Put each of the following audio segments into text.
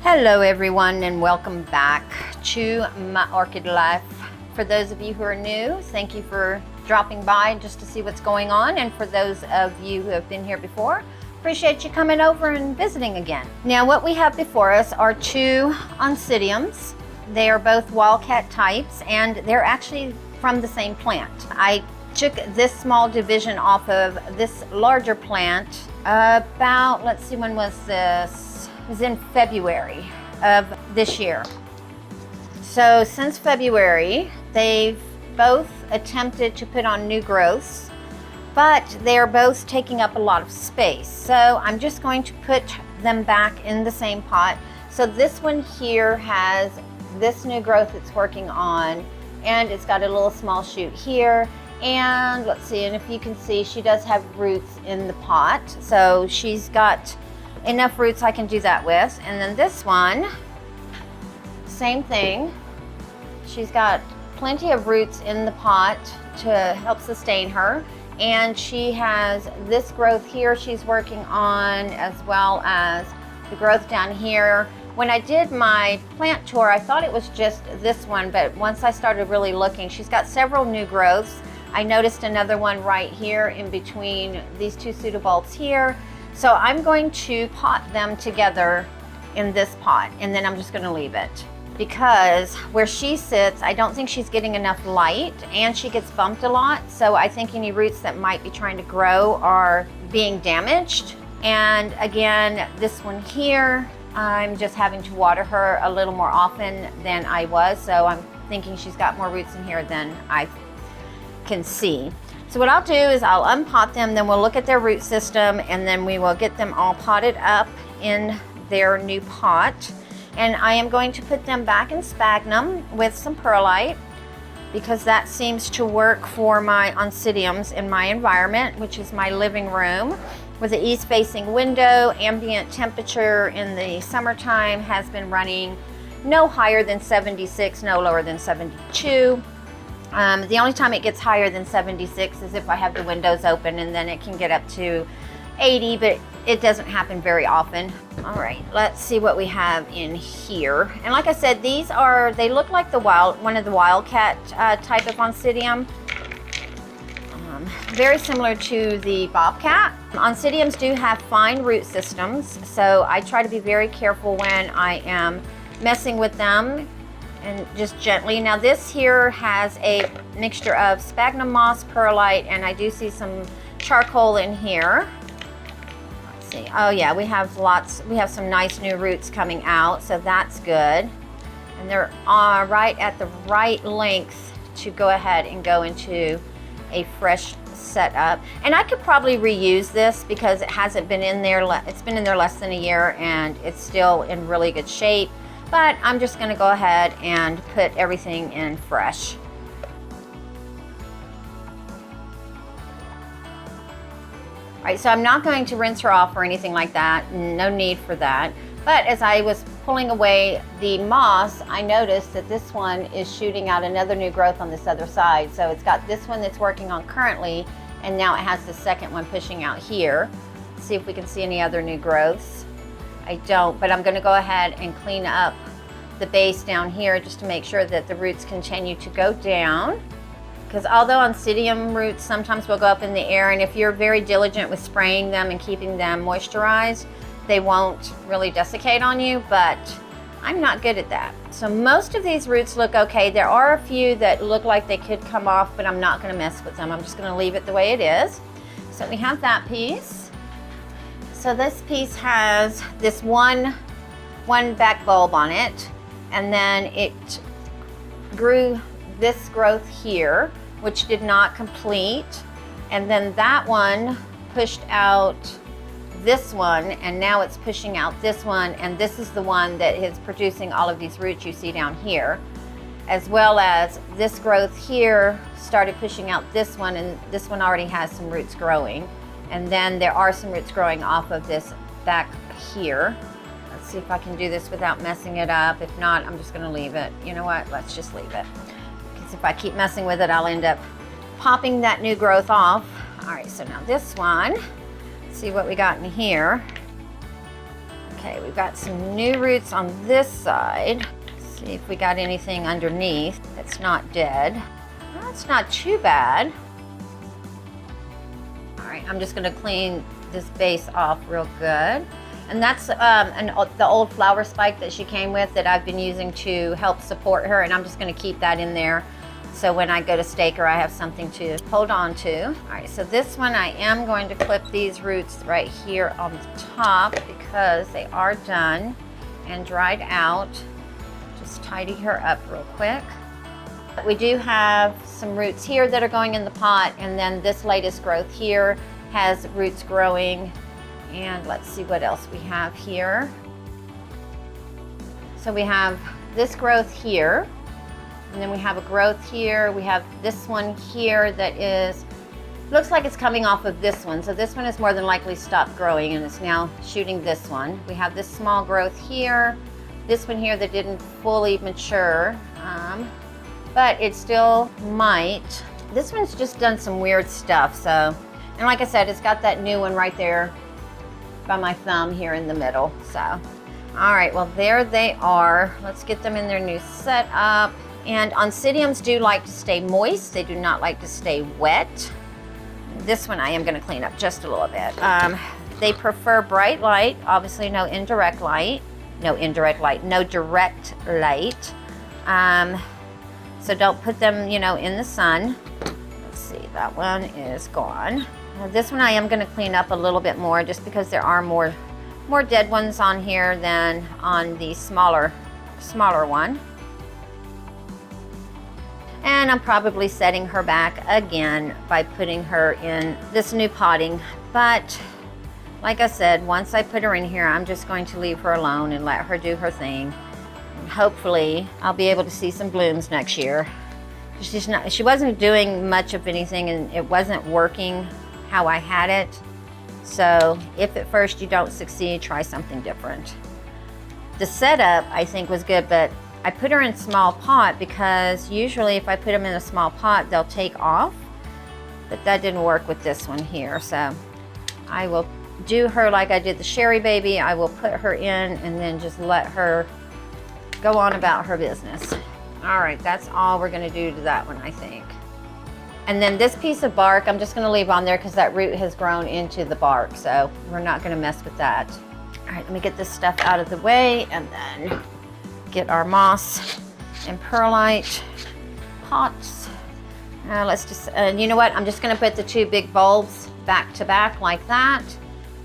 Hello everyone, and welcome back to my orchid life. For those of you who are new, thank you for dropping by just to see what's going on, and for those of you who have been here before, appreciate you coming over and visiting again. Now what we have before us are two Oncidiums. They are both Wildcat types, and they're actually from the same plant. I took this small division off of this larger plant about, let's see, when was this? It was in February of this year. So since February, they've both attempted to put on new growths, but they are both taking up a lot of space. So I'm just going to put them back in the same pot. So this one here has this new growth it's working on, and it's got a little small shoot here. And let's see, and if you can see, she does have roots in the pot. So she's got enough roots I can do that with. And then this one, same thing. She's got plenty of roots in the pot to help sustain her. And she has this growth here she's working on, as well as the growth down here. When I did my plant tour, I thought it was just this one, but once I started really looking, she's got several new growths. I noticed another one right here in between these two pseudobulbs here. So I'm going to pot them together in this pot, and then I'm just gonna leave it. Because where she sits, I don't think she's getting enough light, and she gets bumped a lot. So I think any roots that might be trying to grow are being damaged. And again, this one here, I'm just having to water her a little more often than I was. So I'm thinking she's got more roots in here than I can see. So what I'll do is I'll unpot them, then we'll look at their root system, and then we will get them all potted up in their new pot. And I am going to put them back in sphagnum with some perlite, because that seems to work for my Oncidiums in my environment, which is my living room, with an east-facing window. Ambient temperature in the summertime has been running no higher than 76, no lower than 72. The only time it gets higher than 76 is if I have the windows open, and then it can get up to 80, but it doesn't happen very often. All right, let's see what we have in here. And like I said, these are, they look like the one of the Wildcat type of Oncidium. Very similar to the Bobcat. Oncidiums do have fine root systems, so I try to be very careful when I am messing with them, and just gently. Now this here has a mixture of sphagnum moss, perlite, and I do see some charcoal in here. Let's see, oh yeah, we have some nice new roots coming out, so that's good. And they're right at the right length to go ahead and go into a fresh setup. And I could probably reuse this because it hasn't been in there, it's been in there less than a year, and it's still in really good shape. But I'm just gonna go ahead and put everything in fresh. All right, so I'm not going to rinse her off or anything like that, no need for that. But as I was pulling away the moss, I noticed that this one is shooting out another new growth on this other side. So it's got this one that's working on currently, and now it has the second one pushing out here. Let's see if we can see any other new growths. I don't, but I'm gonna go ahead and clean up the base down here just to make sure that the roots continue to go down. Because although Oncidium roots sometimes will go up in the air, and if you're very diligent with spraying them and keeping them moisturized, they won't really desiccate on you, but I'm not good at that. So most of these roots look okay. There are a few that look like they could come off, but I'm not gonna mess with them. I'm just gonna leave it the way it is. So we have that piece. So this piece has this one back bulb on it, and then it grew this growth here, which did not complete, and then that one pushed out this one, and now it's pushing out this one, and this is the one that is producing all of these roots you see down here, as well as this growth here started pushing out this one, and this one already has some roots growing. And then there are some roots growing off of this back here. Let's see if I can do this without messing it up. If not, I'm just gonna leave it. You know what, let's just leave it. Because if I keep messing with it, I'll end up popping that new growth off. All right, so now this one, let's see what we got in here. Okay, we've got some new roots on this side. Let's see if we got anything underneath that's not dead. That's not too bad. All right, I'm just gonna clean this base off real good. And that's the old flower spike that she came with that I've been using to help support her, and I'm just gonna keep that in there. So when I go to stake her, I have something to hold on to. All right, so this one I am going to clip these roots right here on the top because they are done and dried out. Just tidy her up real quick. We do have some roots here that are going in the pot, and then this latest growth here has roots growing. And let's see what else we have here. So we have this growth here, and then we have a growth here. We have this one here that looks like it's coming off of this one. So this one is more than likely stopped growing and it's now shooting this one. We have this small growth here, this one here that didn't fully mature, but it still might. This one's just done some weird stuff. So, and like I said, it's got that new one right there by my thumb here in the middle. So, all right, well, there they are. Let's get them in their new setup. And Oncidiums do like to stay moist. They do not like to stay wet. This one I am gonna clean up just a little bit. They prefer bright light, obviously no direct light. So don't put them, in the sun. Let's see, that one is gone. Now this one I am gonna clean up a little bit more just because there are more dead ones on here than on the smaller one. And I'm probably setting her back again by putting her in this new potting. But like I said, once I put her in here, I'm just going to leave her alone and let her do her thing. And hopefully I'll be able to see some blooms next year. She wasn't doing much of anything and it wasn't working how I had it. So if at first you don't succeed, try something different. The setup I think was good, but I put her in small pot because usually if I put them in a small pot, they'll take off, but that didn't work with this one here. So I will do her like I did the Sharry Baby. I will put her in and then just let her go on about her business. All right, that's all we're gonna do to that one, I think. And then this piece of bark, I'm just gonna leave on there because that root has grown into the bark, so we're not gonna mess with that. All right, let me get this stuff out of the way and then get our moss and perlite pots. Let's just, you know what? I'm just gonna put the two big bulbs back to back like that.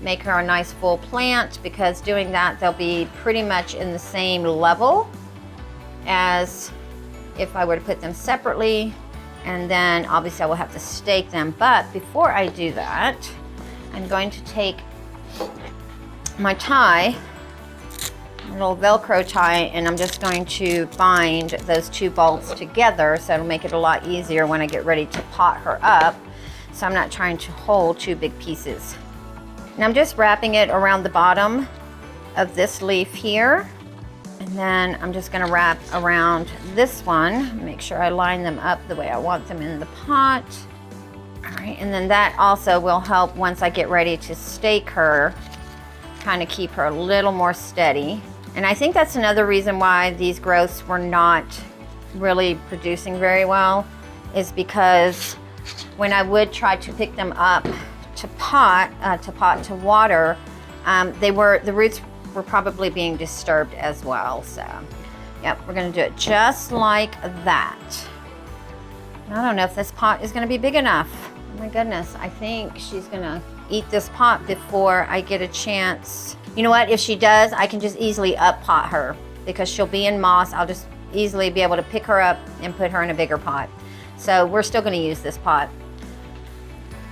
Make her a nice full plant because doing that, they'll be pretty much in the same level as if I were to put them separately. And then obviously I will have to stake them. But before I do that, I'm going to take my tie, a little Velcro tie, and I'm just going to bind those two bulbs together so it'll make it a lot easier when I get ready to pot her up. So I'm not trying to hold two big pieces. And I'm just wrapping it around the bottom of this leaf here. And then I'm just gonna wrap around this one, make sure I line them up the way I want them in the pot. All right, and then that also will help once I get ready to stake her, kind of keep her a little more steady. And I think that's another reason why these growths were not really producing very well, is because when I would try to pick them up to pot to water, the roots were probably being disturbed as well. So, yep, we're gonna do it just like that. I don't know if this pot is gonna be big enough. Oh my goodness, I think she's gonna eat this pot before I get a chance. You know what, if she does, I can just easily up pot her because she'll be in moss. I'll just easily be able to pick her up and put her in a bigger pot. So we're still gonna use this pot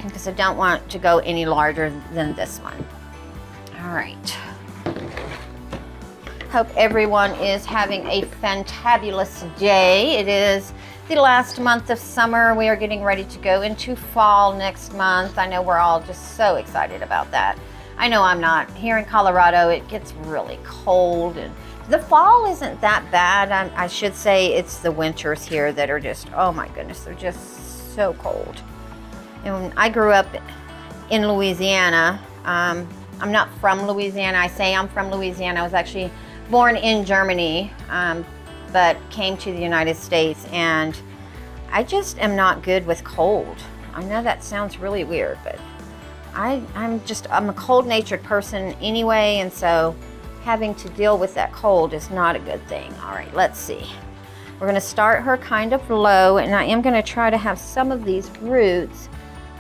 because I don't want to go any larger than this one. All right. Hope everyone is having a fantabulous day. It is the last month of summer. We are getting ready to go into fall next month. I know we're all just so excited about that. I know I'm not. Here in Colorado, it gets really cold, and the fall isn't that bad. I should say it's the winters here that are just, oh my goodness, they're just so cold. And when I grew up in Louisiana, I'm not from Louisiana. I say I'm from Louisiana. I was actually born in Germany, but came to the United States, and I just am not good with cold. I know that sounds really weird, but I'm a cold-natured person anyway, and so having to deal with that cold is not a good thing. All right, let's see. We're gonna start her kind of low, and I am gonna try to have some of these roots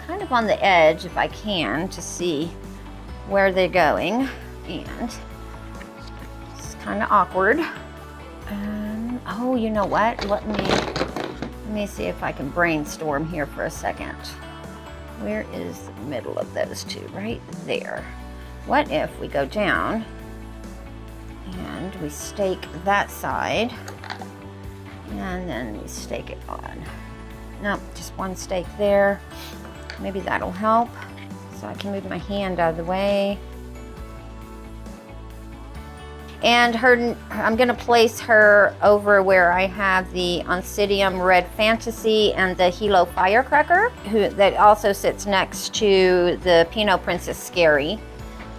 kind of on the edge if I can to see where they're going, and it's kind of awkward. Oh, you know what? Let me see if I can brainstorm here for a second. Where is the middle of those two? Right there. What if we go down and we stake that side, and then we stake it on? Nope, just one stake there. Maybe that'll help. So I can move my hand out of the way. And I'm gonna place her over where I have the Oncidium Red Fantasy and the Hilo Firecracker, that also sits next to the Pinot Princess Scary.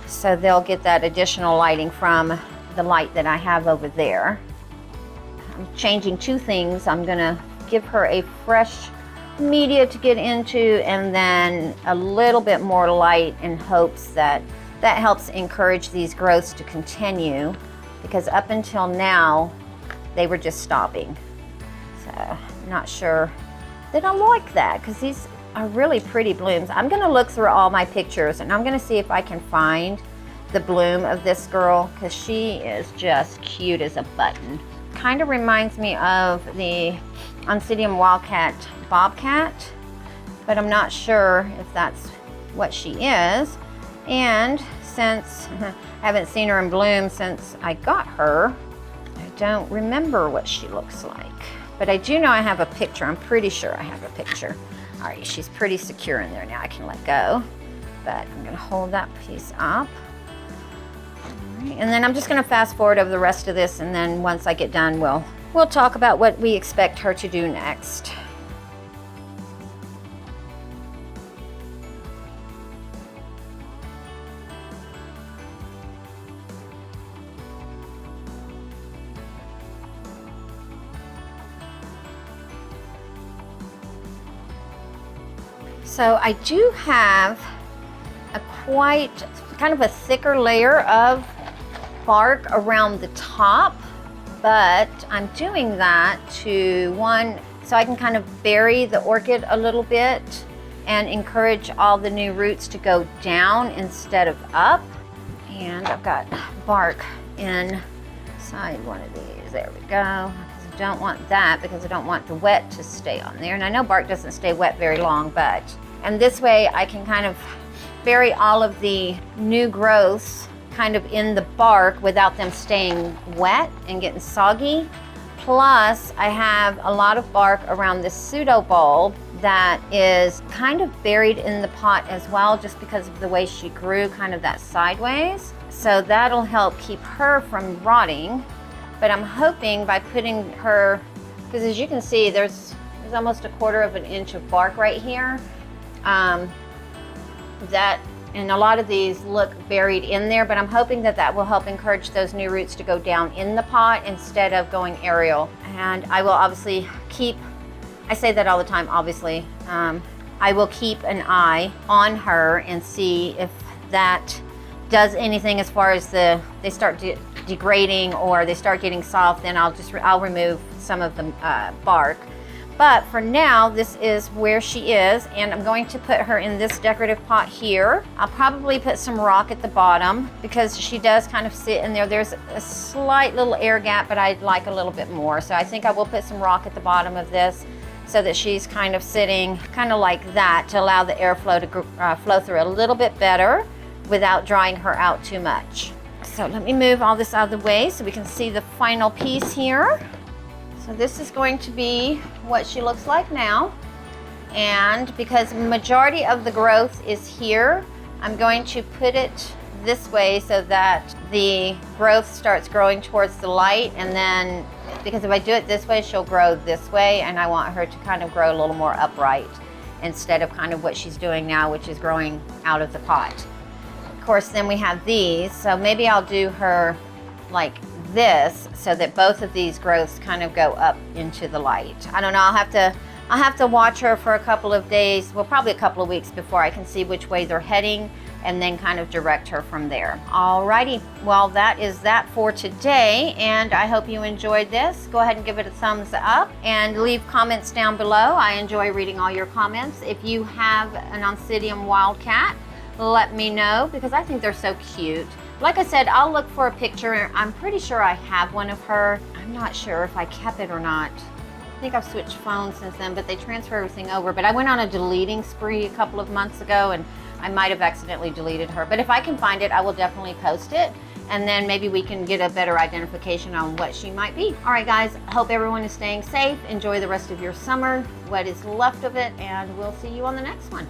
So they'll get that additional lighting from the light that I have over there. I'm changing two things. I'm gonna give her a fresh media to get into, and then a little bit more light in hopes that that helps encourage these growths to continue, because up until now they were just stopping. So I'm not sure that I like that, because these are really pretty blooms. I'm going to look through all my pictures, and I'm going to see if I can find the bloom of this girl, because she is just cute as a button. Kind of reminds me of the Oncidium Wildcat Bobcat, but I'm not sure if that's what she is. And since I haven't seen her in bloom since I got her, I don't remember what she looks like. But I do know I have a picture. I'm pretty sure I have a picture. All right, she's pretty secure in there now. I can let go, but I'm gonna hold that piece up. All right, and then I'm just gonna fast forward over the rest of this, and then once I get done, we'll talk about what we expect her to do next. So I do have a quite kind of a thicker layer of bark around the top, but I'm doing that to so I can kind of bury the orchid a little bit and encourage all the new roots to go down instead of up. And I've got bark inside one of these. There we go. I don't want that because I don't want the wet to stay on there. And I know bark doesn't stay wet very long, and this way I can kind of bury all of the new growths kind of in the bark without them staying wet and getting soggy. Plus, I have a lot of bark around this pseudo bulb that is kind of buried in the pot as well, just because of the way she grew, kind of that sideways. So that'll help keep her from rotting. But I'm hoping by putting her, because as you can see, there's almost 1/4 inch of bark right here. And a lot of these look buried in there, but I'm hoping that that will help encourage those new roots to go down in the pot instead of going aerial. And I will obviously I say that all the time, obviously. I will keep an eye on her and see if that does anything as far as they start degrading or they start getting soft, then I'll remove some of the bark. But for now, this is where she is, and I'm going to put her in this decorative pot here. I'll probably put some rock at the bottom because she does kind of sit in there. There's a slight little air gap, but I'd like a little bit more. So I think I will put some rock at the bottom of this so that she's kind of sitting kind of like that to allow the airflow to flow through a little bit better without drying her out too much. So let me move all this out of the way so we can see the final piece here. So this is going to be what she looks like now. And because majority of the growth is here, I'm going to put it this way so that the growth starts growing towards the light. And then, because if I do it this way, she'll grow this way, and I want her to kind of grow a little more upright instead of kind of what she's doing now, which is growing out of the pot. Of course, then we have these. So maybe I'll do her like this so that both of these growths kind of go up into the light. I don't know, I'll have to watch her for a couple of days, well, probably a couple of weeks before I can see which way they're heading and then kind of direct her from there. Alrighty, well, that is that for today, and I hope you enjoyed this. Go ahead and give it a thumbs up and leave comments down below. I enjoy reading all your comments. If you have an Oncidium Wildcat, let me know because I think they're so cute. Like I said, I'll look for a picture. I'm pretty sure I have one of her. I'm not sure if I kept it or not. I think I've switched phones since then, but they transfer everything over. But I went on a deleting spree a couple of months ago and I might have accidentally deleted her. But if I can find it, I will definitely post it. And then maybe we can get a better identification on what she might be. All right, guys, I hope everyone is staying safe. Enjoy the rest of your summer, what is left of it, and we'll see you on the next one.